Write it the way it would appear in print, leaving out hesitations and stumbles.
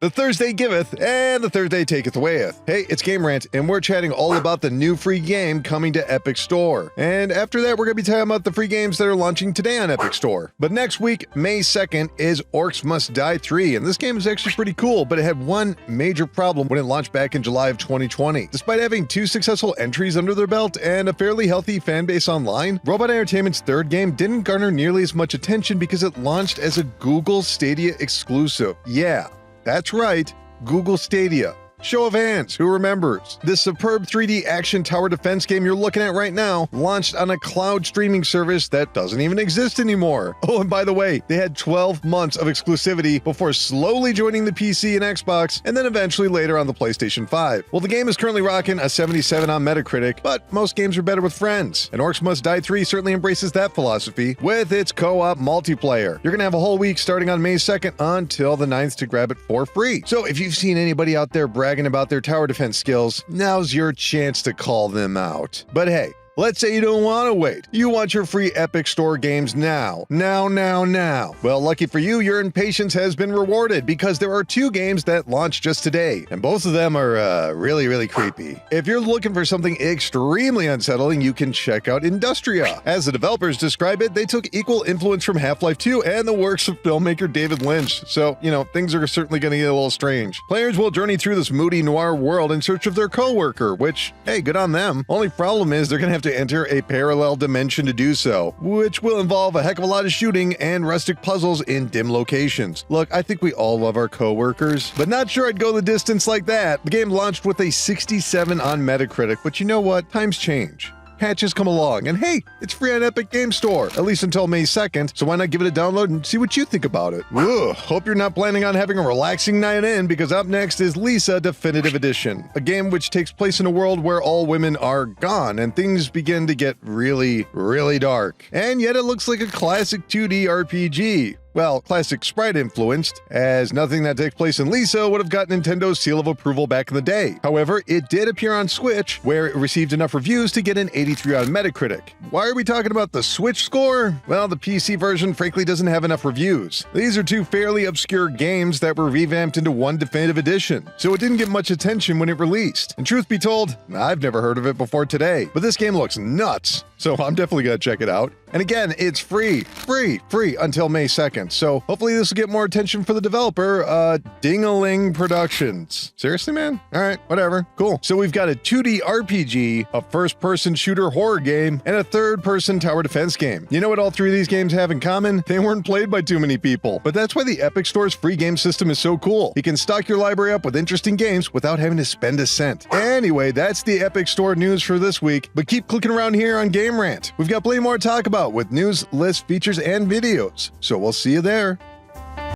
The Thursday giveth, and the Thursday taketh awayeth. Hey, it's Game Rant, and we're chatting all about the new free game coming to Epic Store. And after that, we're going to be talking about the free games that are launching today on Epic Store. But next week, May 2nd, is Orcs Must Die 3, and this game is actually pretty cool, but it had one major problem when it launched back in July of 2020. Despite having 2 successful entries under their belt and a fairly healthy fan base online, Robot Entertainment's third game didn't garner nearly as much attention because it launched as a Google Stadia exclusive. Yeah, that's right, Google Stadia. Show of hands, who remembers? This superb 3D action tower defense game you're looking at right now launched on a cloud streaming service that doesn't even exist anymore. Oh, and by the way, they had 12 months of exclusivity before slowly joining the PC and Xbox, and then eventually later on the PlayStation 5. Well, the game is currently rocking a 77 on Metacritic, but most games are better with friends, and Orcs Must Die 3 certainly embraces that philosophy with its co-op multiplayer. You're gonna have a whole week starting on May 2nd until the 9th to grab it for free. So if you've seen anybody out there bragging about their tower defense skills, now's your chance to call them out. But hey, let's say you don't want to wait. You want your free Epic Store games now. Now. Well, lucky for you, your impatience has been rewarded because there are 2 games that launched just today, and both of them are really creepy. If you're looking for something extremely unsettling, you can check out Industria. As the developers describe it, they took equal influence from Half-Life 2 and the works of filmmaker David Lynch. So, things are certainly going to get a little strange. Players will journey through this moody noir world in search of their coworker, which, hey, good on them. Only problem is they're going to have to enter a parallel dimension to do so, which will involve a heck of a lot of shooting and rustic puzzles in dim locations. Look, I think we all love our coworkers, but not sure I'd go the distance like that. The game launched with a 67 on Metacritic, but you know what? Times change. Patches come along, and hey, it's free on Epic Game Store, at least until May 2nd, so why not give it a download and see what you think about it? Ugh, hope you're not planning on having a relaxing night in, because up next is Lisa Definitive Edition, a game which takes place in a world where all women are gone, and things begin to get really dark. And yet it looks like a classic 2D RPG. Well, classic sprite influenced, as nothing that takes place in Lisa would have gotten Nintendo's seal of approval back in the day. However, it did appear on Switch, where it received enough reviews to get an 83 on Metacritic. Why are we talking about the Switch score? Well, the PC version frankly doesn't have enough reviews. These are 2 fairly obscure games that were revamped into one definitive edition, so it didn't get much attention when it released. And truth be told, I've never heard of it before today, but this game looks nuts, so I'm definitely gonna check it out. And again, it's free until May 2nd. So hopefully this will get more attention for the developer, Ding-a-Ling Productions. Seriously, man? All right, whatever. Cool. So we've got a 2D RPG, a first-person shooter horror game, and a third-person tower defense game. You know what all 3 of these games have in common? They weren't played by too many people. But that's why the Epic Store's free game system is so cool. You can stock your library up with interesting games without having to spend a cent. Anyway, that's the Epic Store news for this week. But keep clicking around here on Game Rant. We've got plenty more to talk about with news, lists, features, and videos. So we'll see you there.